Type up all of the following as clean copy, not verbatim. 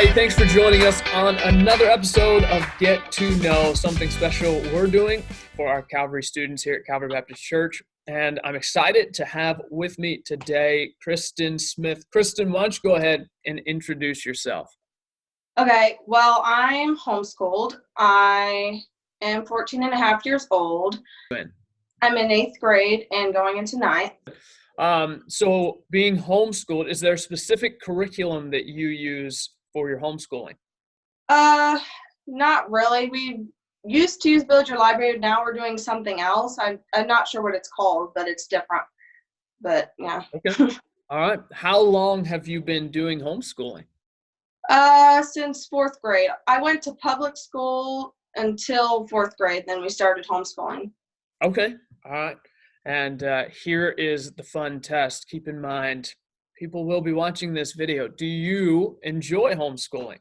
everybody. Thanks for joining us on another episode of Get to Know, something special we're doing for our Calvary students here at Calvary Baptist Church. And I'm excited to have with me today Kristen Smith. Kristen, why don't you go ahead and introduce yourself? Okay, well, I'm homeschooled. I am 14 and a half years old. I'm in 8th grade and going into 9th. So being homeschooled, is there a specific curriculum that you use for your homeschooling? Not really. We used to use Build Your Library. Now we're doing something else. I'm not sure what it's called, but it's different. But yeah. Okay. All right. How long have you been doing homeschooling? Since 4th grade. I went to public school until 4th grade. Then we started homeschooling. Okay. All right. And here is the fun test. Keep in mind, people will be watching this video. Do you enjoy homeschooling?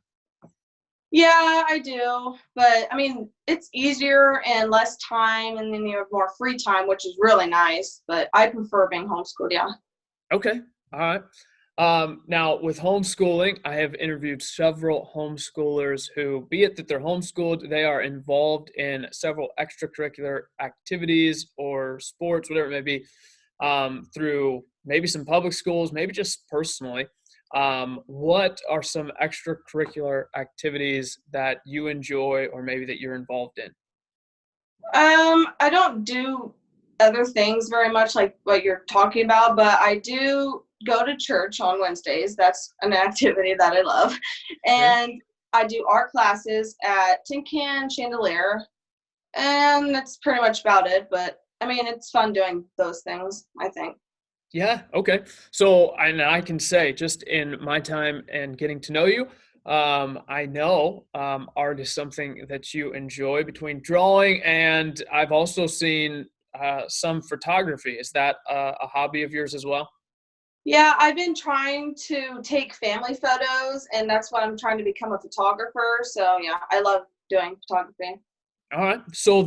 Yeah, I do. But I mean, it's easier and less time, and then you have more free time, which is really nice. But I prefer being homeschooled, yeah. Okay. All right. Now, with homeschooling, I have interviewed several homeschoolers who, be it that they're homeschooled, they are involved in several extracurricular activities or sports, whatever it may be, through maybe some public schools, maybe just personally. What are some extracurricular activities that you enjoy or maybe that you're involved in? I don't do other things very much like what you're talking about, but I do go to church on Wednesdays. That's an activity that I love. And I do art classes at Tin Can Chandelier, and that's pretty much about it. But I mean, it's fun doing those things, I think. Yeah, okay. So, and I can say, just in my time and getting to know you, I know art is something that you enjoy between drawing, and I've also seen some photography. Is that a hobby of yours as well? Yeah, I've been trying to take family photos, and that's why I'm trying to become a photographer. So yeah, I love doing photography. All right. So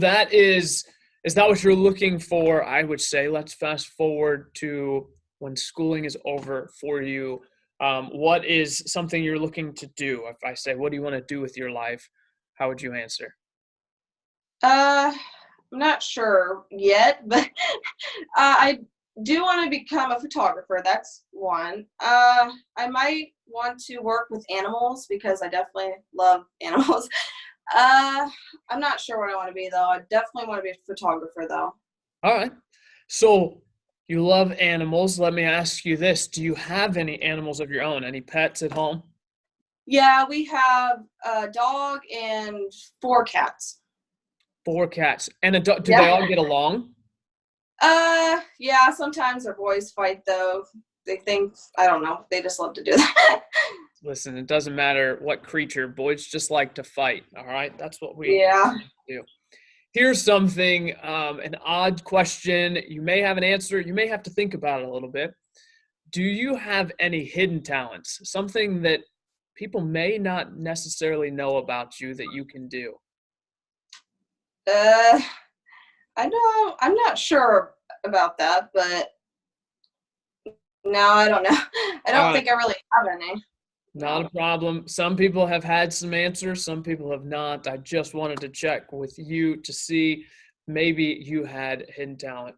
is that what you're looking for? I would say let's fast forward to when schooling is over for you. What is something you're looking to do? If I say, what do you want to do with your life? How would you answer? I'm not sure yet, but I do want to become a photographer. That's one. I might want to work with animals because I definitely love animals. I'm not sure what I want to be though. I definitely want to be a photographer though. All right. So you love animals. Let me ask you this. Do you have any animals of your own? Any pets at home? Yeah, we have a dog and 4 cats. 4 cats. And a dog. Do they Yeah. all get along? Yeah, sometimes our boys fight though. They think, I don't know, they just love to do that. Listen, it doesn't matter what creature. Boys just like to fight. All right. That's what we Yeah. do. Here's something, an odd question. You may have an answer. You may have to think about it a little bit. Do you have any hidden talents? Something that people may not necessarily know about you that you can do? Uh, I'm not sure about that, but no, I don't know. I All don't right. think I really have any. Not No. a problem. Some people have had some answers. Some people have not. I just wanted to check with you to see maybe you had hidden talent.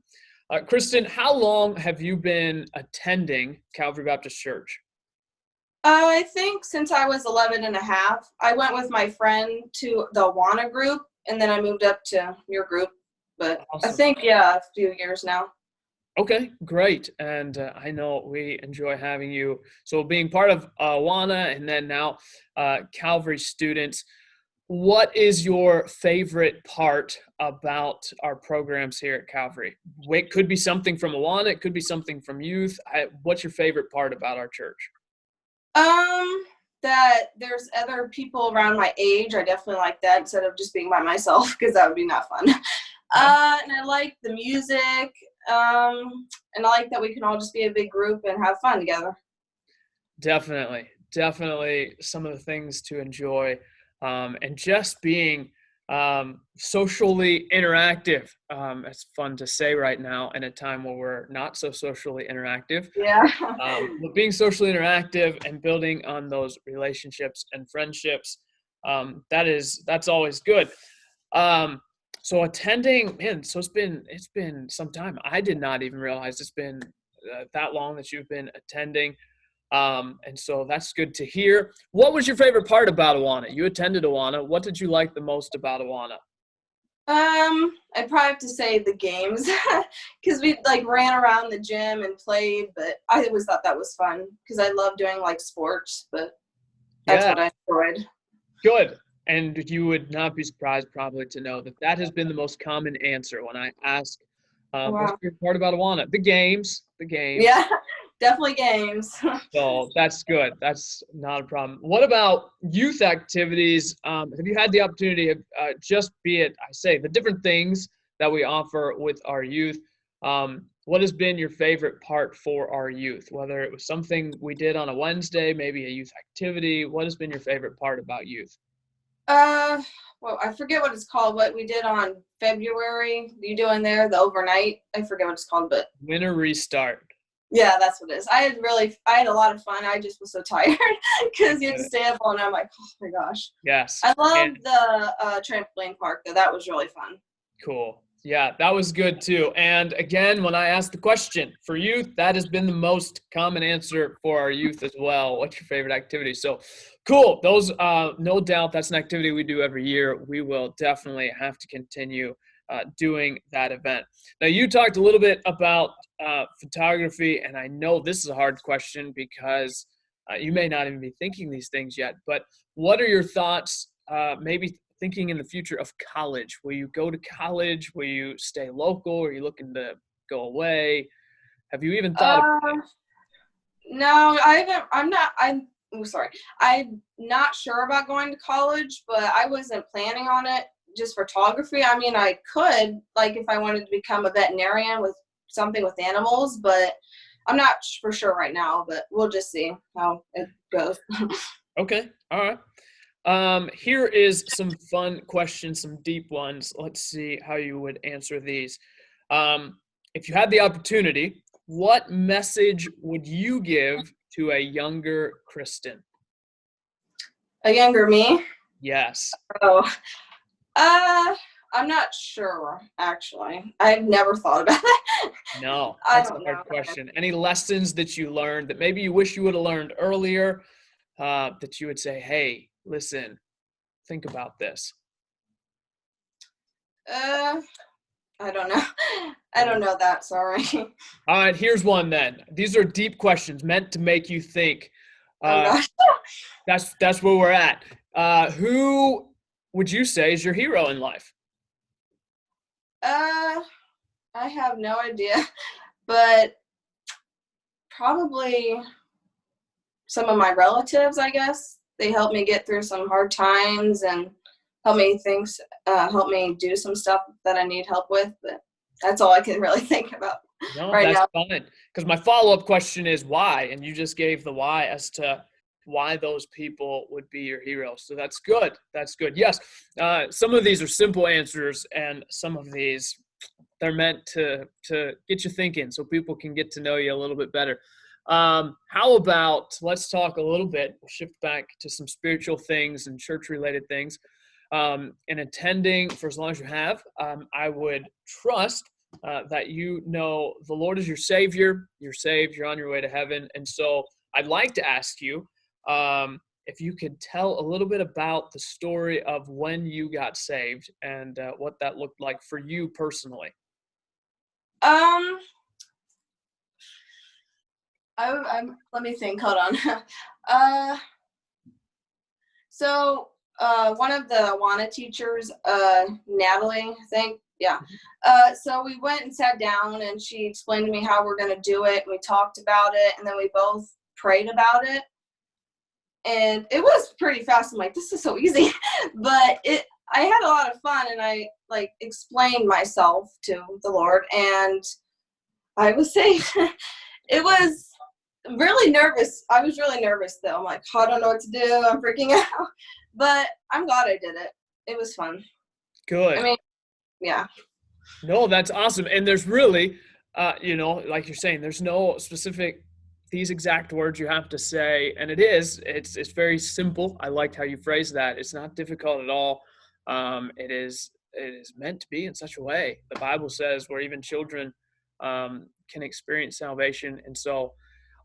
Kristen, how long have you been attending Calvary Baptist Church? I think since I was 11 and a half, I went with my friend to the Awana group, and then I moved up to your group. But I Awesome. think, yeah, a few years now. Okay, great. And I know we enjoy having you. So being part of Awana and then now Calvary Students, what is your favorite part about our programs here at Calvary? It could be something from Awana. It could be something from youth. What's your favorite part about our church? Um, that there's other people around my age. I definitely like that instead of just being by myself because that would be not fun. And I like the music. And I like that we can all just be a big group and have fun together. Definitely some of the things to enjoy, and just being Socially interactive. It's fun to say right now in a time where we're not so socially interactive. Yeah. But being socially interactive and building on those relationships and friendships, that's always good. So attending, man, so it's been some time. I did not even realize it's been that long that you've been attending. And so that's good to hear. What was your favorite part about Awana? You attended Awana. What did you like the most about Awana? I'd probably have to say the games because we like ran around the gym and played, but I always thought that was fun because I love doing like sports, but that's Yeah, what I enjoyed. good. And you would not be surprised probably to know that that has been the most common answer when I ask, what's Wow. your favorite part about Awana? The games, the games. Yeah, definitely games. So that's good. That's not a problem. What about youth activities? Have you had the opportunity of just be it, I say, the different things that we offer with our youth? What has been your favorite part for our youth? Whether it was something we did on a Wednesday, maybe a youth activity. What has been your favorite part about youth? Uh, well, I forget what it's called. What we did on February, you doing there the overnight? I forget what it's called, but Winter restart. yeah, that's what it is. I had a lot of fun. I just was so tired because you had to stay up all night. I'm like, oh my gosh. Yes. I love And the trampoline park though. That was really fun. cool. Yeah, that was good too. And again, when I asked the question for youth, that has been the most common answer for our youth as well. What's your favorite activity? So cool. Those, no doubt, that's an activity we do every year. We will definitely have to continue doing that event. Now, you talked a little bit about photography, and I know this is a hard question because you may not even be thinking these things yet, but what are your thoughts, maybe thinking in the future of college? Will you go to college? Will you stay local? Are you looking to go away? Have you even thought of Uh, no, I haven't. I'm sorry. I'm not sure about going to college, but I wasn't planning on it. Just photography. I mean, I could like if I wanted to become a veterinarian with something with animals, but I'm not for sure right now. But we'll just see how it goes. Okay, all right. Here is some fun questions, some deep ones. Let's see how you would answer these. If you had the opportunity, what message would you give to a younger Kristen? A younger me. Yes. Oh, uh, I'm not sure actually. I've never thought about it. No, I that's a don't hard know. question. Any lessons that you learned that maybe you wish you would have learned earlier, that you would say, hey, listen, think about this? Uh, I don't know. I don't know that. Sorry. All right, here's one then. These are deep questions meant to make you think. Oh Uh, gosh. that's where we're at. Who would you say is your hero in life? I have no idea, but probably some of my relatives, I guess. They helped me get through some hard times and help me do some stuff that I need help with. But that's all I can really think about No, right that's now. fine. Because my follow-up question is why, and you just gave the why as to why those people would be your heroes. So that's good. That's good. Yes, some of these are simple answers, and some of these they're meant to get you thinking, so people can get to know you a little bit better. How about let's talk a little bit. We'll shift back to some spiritual things and church-related things. In attending for as long as you have, I would trust that you know the Lord is your Savior. You're saved. You're on your way to heaven. And so I'd like to ask you if you could tell a little bit about the story of when you got saved and what that looked like for you personally. Um, let me think. Hold on. uh, so one of the Awana teachers, Natalie, I think. Yeah. So we went and sat down, and she explained to me how we're gonna do it. We talked about it, and then we both prayed about it. And it was pretty fast. I'm like, this is so easy, but I had a lot of fun, and I like explained myself to the Lord, and I was saved. It was really nervous. I was really nervous though. I'm like, I don't know what to do. I'm freaking out, but I'm glad I did it. It was fun. Good. I mean, yeah. No, that's awesome. And there's really, like you're saying, there's no specific these exact words you have to say, and it's very simple. I liked how you phrased that. It's not difficult at all. It is meant to be in such a way. The Bible says where even children can experience salvation, and so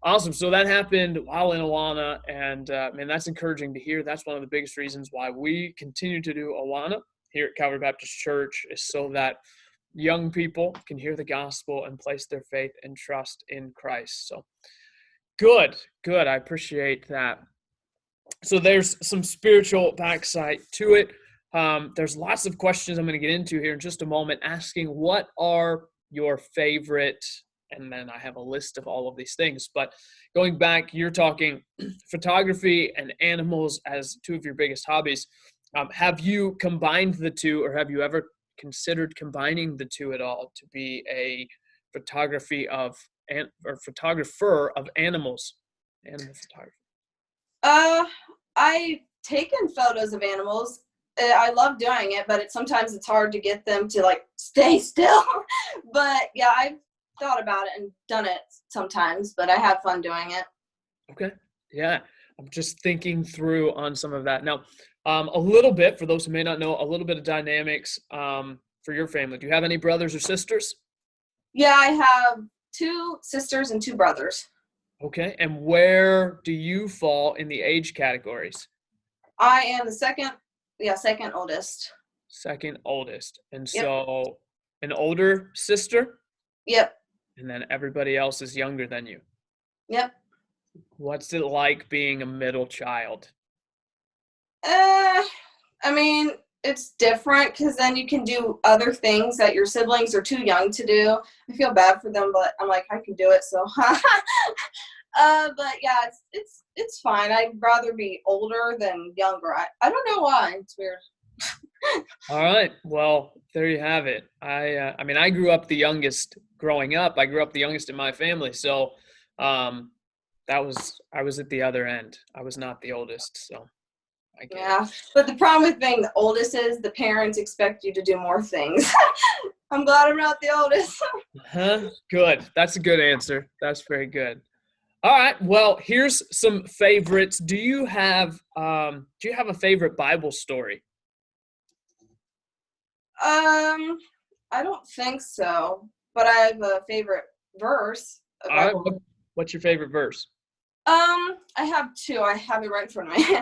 awesome. So that happened while in Awana, and man, that's encouraging to hear. That's one of the biggest reasons why we continue to do Awana here at Calvary Baptist Church, is so that young people can hear the gospel and place their faith and trust in Christ. So good. I appreciate that. So there's some spiritual backside to it. There's lots of questions I'm going to get into here in just a moment, asking what are your favorite, and then I have a list of all of these things. But going back, you're talking photography and animals as two of your biggest hobbies. Have you combined the two, or have you ever considered combining the two at all to be a photographer of animals, animal photography? I've taken photos of animals. I love doing it, but sometimes it's hard to get them to like stay still. But yeah, I've thought about it and done it sometimes, but I have fun doing it. Okay. Yeah. I'm just thinking through on some of that. Now, a little bit, for those who may not know, a little bit of dynamics for your family. Do you have any brothers or sisters? Yeah, I have 2 sisters and 2 brothers. Okay. And where do you fall in the age categories? I am the second oldest. Second oldest. And Yep. so an older sister? Yep. And then everybody else is younger than you. Yep. What's it like being a middle child? I mean, it's different because then you can do other things that your siblings are too young to do. I feel bad for them, but I'm like, I can do it, so. But yeah, it's fine. I'd rather be older than younger. I don't know why. It's weird. All right. Well, there you have it. I mean, I grew up the youngest growing up. I grew up the youngest in my family, so I was at the other end. I was not the oldest, so I get Yeah, it. but the problem with being the oldest is the parents expect you to do more things. I'm glad I'm not the oldest. Huh? Good. That's a good answer. That's very good. All right. Well, here's some favorites. Do you have a favorite Bible story? I don't think so, but I have a favorite verse. All right. What's your favorite verse? I have 2. I have it right in front of me.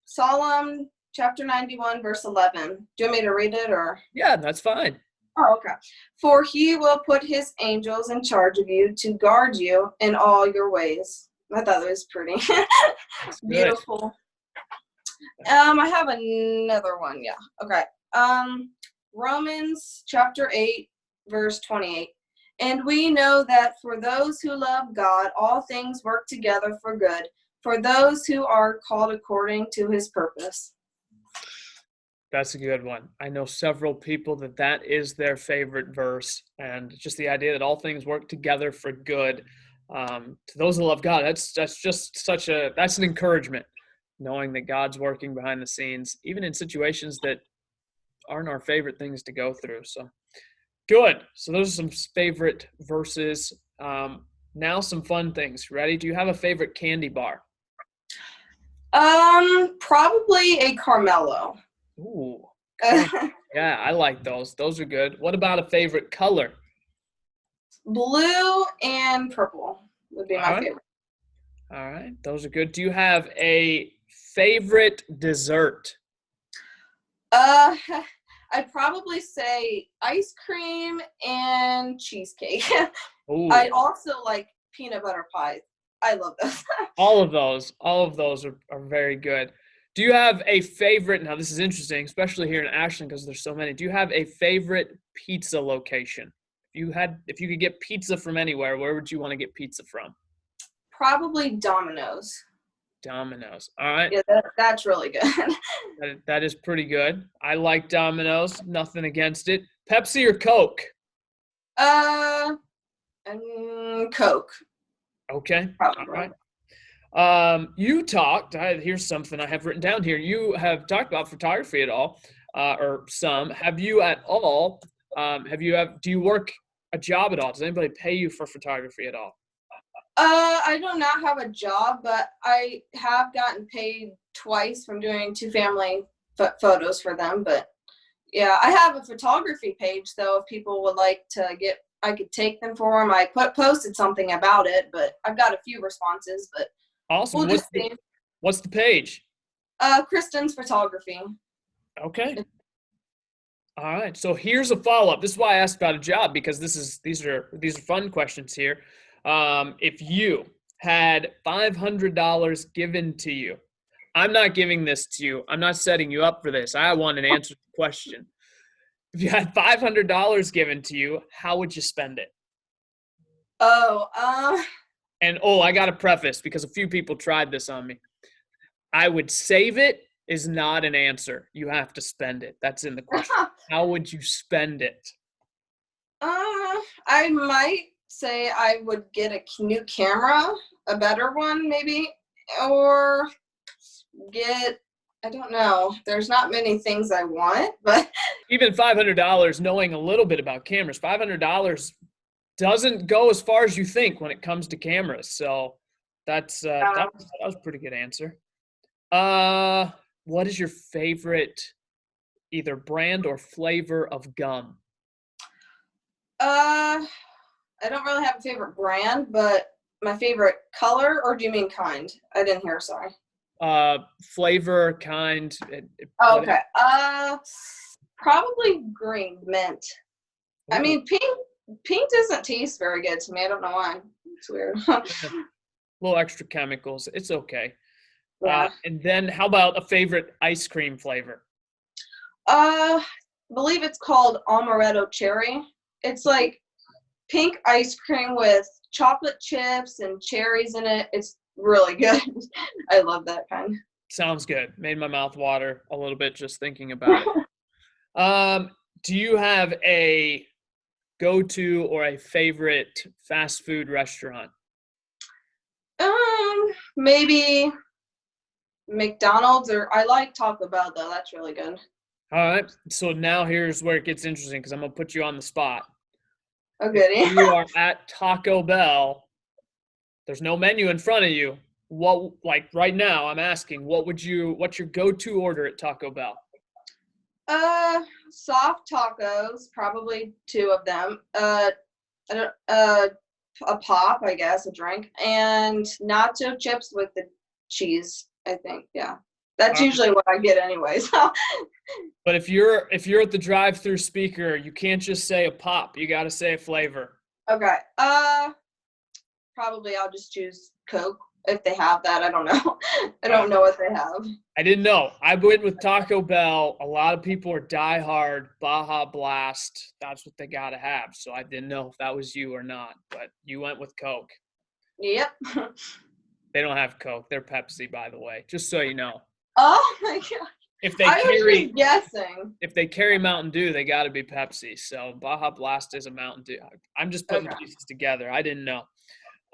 Psalm chapter 91, verse 11. Do you want me to read it, or? Yeah, that's fine. Oh, okay. For he will put his angels in charge of you to guard you in all your ways. I thought that was pretty. Beautiful. I have another one. Yeah. Okay. Romans chapter 8, verse 28. And we know that for those who love God, all things work together for good, for those who are called according to his purpose. That's a good one. I know several people that is their favorite verse, and just the idea that all things work together for good. To those who love God, that's just that's an encouragement, knowing that God's working behind the scenes, even in situations that aren't our favorite things to go through. So good. So those are some favorite verses. Now some fun things. Ready? Do you have a favorite candy bar? Probably a Carmelo. Ooh. Yeah, I like those. Those are good. What about a favorite color? Blue and purple would be my favorite. All right. Those are good. Do you have a favorite dessert? I'd probably say ice cream and cheesecake. I also like peanut butter pie. I love those. All of those are very good. Do you have a favorite? Now, this is interesting, especially here in Ashland because there's so many. Do you have a favorite pizza location? If you could get pizza from anywhere, where would you want to get pizza from? Probably Domino's. Domino's. All right. Yeah, that's really good. That is pretty good. I like Domino's. Nothing against it. Pepsi or Coke? Coke. Okay. Probably. All right. You talked, here's something I have written down here. You have talked about photography at all, or some. Have you at all, do you work a job at all? Does anybody pay you for photography at all? I do not have a job, but I have gotten paid twice from doing two family photos for them. But yeah, I have a photography page though. If people would like to get, I could take them for them. I posted something about it, but I've got a few responses. But Awesome. we'll just see. What's the page? Kristen's photography. Okay. All right. So here's a follow-up. This is why I asked about a job, because these are fun questions here. If you had $500 given to you, I'm not giving this to you. I'm not setting you up for this. I want an answer to the question. If you had $500 given to you, how would you spend it? And I got to preface, because a few people tried this on me. I would save it is not an answer. You have to spend it. That's in the question. How would you spend it? I might say I would get a new camera, a better one maybe, or I don't know. There's not many things I want, but even $500, knowing a little bit about cameras, $500 doesn't go as far as you think when it comes to cameras. So that was a pretty good answer. What is your favorite either brand or flavor of gum? I don't really have a favorite brand, but my favorite color, or do you mean kind? I didn't hear, sorry. Flavor, kind. Okay. Probably green, mint. Ooh. I mean, pink doesn't taste very good to me. I don't know why. It's weird. Little extra chemicals. It's okay. Yeah. And then how about a favorite ice cream flavor? I believe it's called amaretto cherry. It's like pink ice cream with chocolate chips and cherries in it. It's really good. I love that kind. Sounds good. Made my mouth water a little bit just thinking about it. Do you have a go-to or a favorite fast food restaurant? Maybe McDonald's, or I like Taco Bell though. That's really good. All right. So now here's where it gets interesting, because I'm gonna put you on the spot. Oh, goody. If you are at Taco Bell, there's no menu in front of you. What, like right now, I'm asking, what's your go-to order at Taco Bell? Soft tacos, probably two of them. A pop, I guess, a drink, and nacho chips with the cheese. I think, yeah. That's usually what I get anyway. So. But if you're at the drive-through speaker, you can't just say a pop. You got to say a flavor. Okay. Probably I'll just choose Coke if they have that. I don't know. I don't know what they have. I didn't know. I went with Taco Bell. A lot of people are diehard Baja Blast. That's what they got to have. So I didn't know if that was you or not. But you went with Coke. Yep. They don't have Coke. They're Pepsi, by the way. Just so you know. Oh my god. If they carry Mountain Dew, they got to be Pepsi. So Baja Blast is a Mountain Dew. I'm just putting pieces together. I didn't know.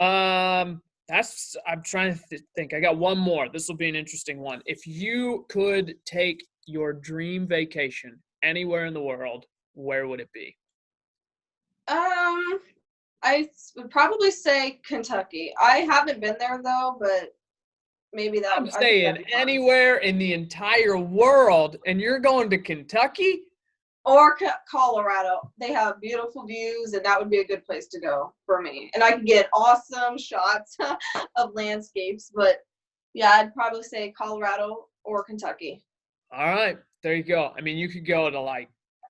I'm trying to think. I got one more. This will be an interesting one. If you could take your dream vacation anywhere in the world, where would it be? I would probably say Kentucky. I haven't been there though, but maybe that. I'm saying anywhere in the entire world, and you're going to Kentucky? Or Colorado. They have beautiful views, and that would be a good place to go for me. And I can get awesome shots of landscapes. But yeah, I'd probably say Colorado or Kentucky. All right, there you go. I mean, you could go to like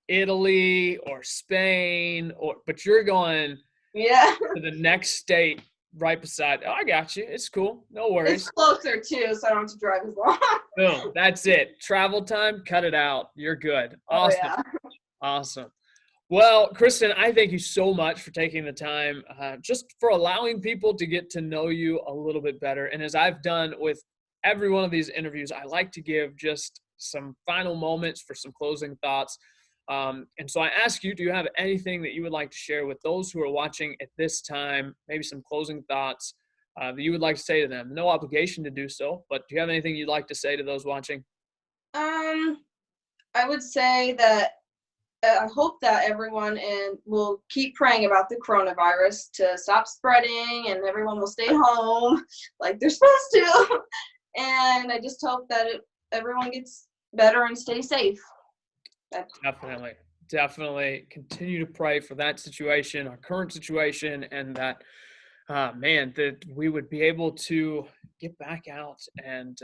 Italy or Spain, but you're going to the next state right beside. Oh, I got you. It's cool. No worries. It's closer too, so I don't have to drive as long. Boom. That's it. Travel time, cut it out. You're good. Awesome. Oh, yeah. Awesome. Well, Kristen, I thank you so much for taking the time, just for allowing people to get to know you a little bit better. And as I've done with every one of these interviews, I like to give just some final moments for some closing thoughts. And so I ask you, do you have anything that you would like to share with those who are watching at this time, maybe some closing thoughts that you would like to say to them? No obligation to do so, but do you have anything you'd like to say to those watching? Um, I would say that I hope that everyone will keep praying about the coronavirus to stop spreading and everyone will stay home like they're supposed to. And I just hope that everyone gets better and stay safe. Definitely continue to pray for that situation, our current situation, and that, man, that we would be able to get back out and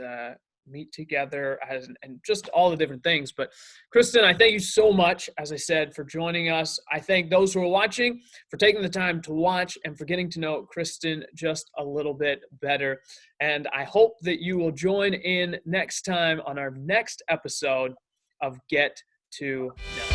meet together and just all the different things. But Kristen, I thank you so much, as I said, for joining us. I thank those who are watching for taking the time to watch and for getting to know Kristen just a little bit better. And I hope that you will join in next time on our next episode of Get to Know.